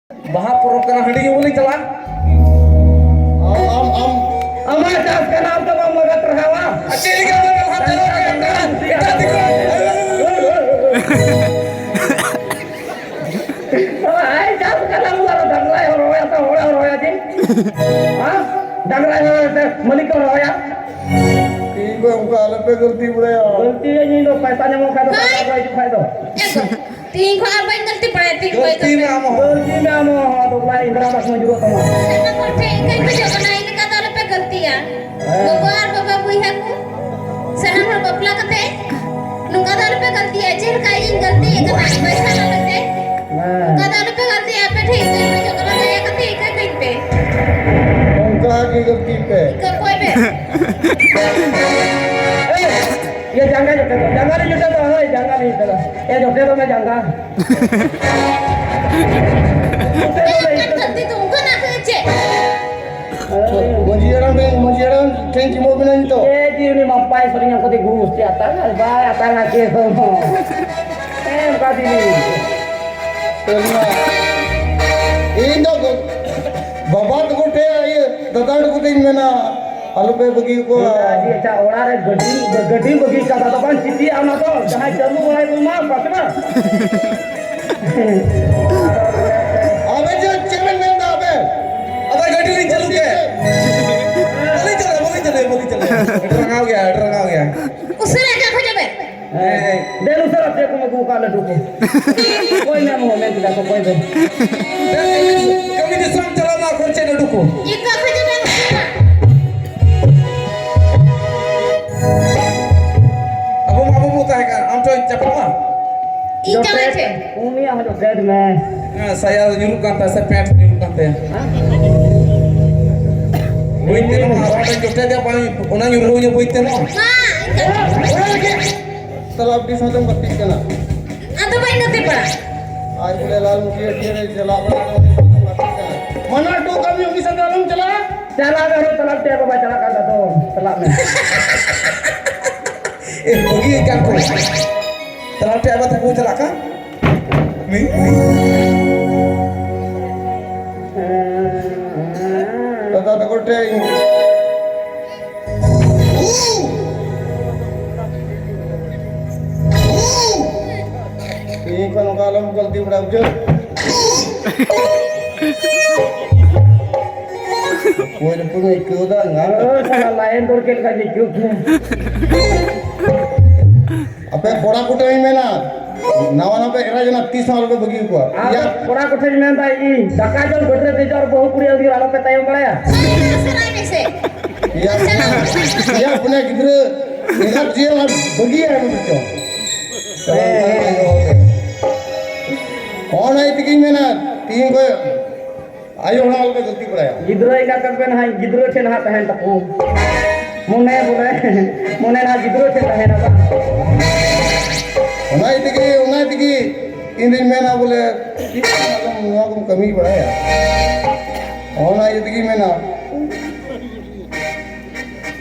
बाहा पोरब कना हंडी के बोली चला अमा चास का नाम तो मगत रहावा अकेले के हाथ चलो इतना दिखो आई चास का नाम वाला डंगला है रोया तो रोया जी हां डंगला है मलिक रोया तीन को उनका अलग पे गलती बुरे गलती है ये लोग पैसा जमा कर दो खाए दो तीन को आबाई गलती पड़े तीन को गलती में आमो तो ला इंदिरा बस में जुरो तमा सना कोठे कई पे जो बनाई का ताले पे गलती है गोबार बाबा बुई है को सना हर बपला कते नुंगा ताले पे गलती है जेल का इन गलती है का पैसा ना लगते का ताले पे गलती है पे ठीक है जो करा गया कते एक पे उनका की गलती पे कोई पे ये जंगा नहीं जुटे तो है जंगा नहीं चला ये जुटे तो मैं जंगा गलती तो उनको ना कचे मुझे ट्रेन की मोबिल नहीं तो ये जीवनी मप्पाई सरिंग को दी घूस के आता है बाय आता ना के तो एम का दी इन दो बाबा तो कोटे ये ददाड़ कोटे में ना आलू पे बगी को जी अच्छा ओड़ा रे गड्डी बगी का तो बन सिटी आना तो जहां चलू वाला तो मां पकड़ा अबे जो चेमन में दा अबे अबे गड्डी नहीं चलू के बोली चले ड्रंग आ गया उससे क्या खोजे बे दे लो सर अपने को मगू का लड्डू को कोई ना मुंह में दिला तो कोई दे कभी नहीं संग चला ना खोचे लड्डू को ये का खोजे बे अब बोलता है का हम तो चपला इका है umi हम जो गैद में saya nyuruh kata saya pants nyuruh kata boy itu mah orang yang jodoh dia paling orang nyuruhnya boy itu mah तलब की सोचम बत्ती के ना atau main nanti pak आज बोले लाल मुखी तेरे जला मना टू कभी उनकी संदालम चला चला करो तलब टे बाबा चला करता तो तलब में होगी क्या को तलब टे बाबा तक चला का दादा तो कोटे ये कौन कालम गलती बड़ा उजर कोई न पुणे क्यों दा ना साला लाइन दौड़ के का जी क्यों अबे बड़ा कोटे में ना नवा पे एरा जना 30 साल पे बगी को या बड़ा कोठे में ना ई धक्का जल गटरे दे और बहु पुरी अलगी वाला पे तय बड़ाया selain से या पुणे किधर एरा जेल बगी है मुझे कौन है तिकी में ना तीन को आयो होना वाला पे गलती पड़ाया गिद्रो का करबे ना गिद्रो छे ना तहन तको मुने ना गिद्रो छे तहन ना उन्हें तिकी इन दिन में ना बोले मुआकुम कमी पड़ाया और ना ये तिकी में ना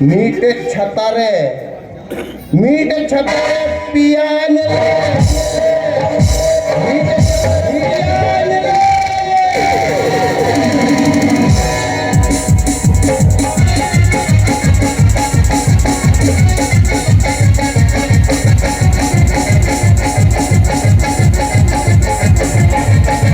मीटे छतारे पियाने मीटे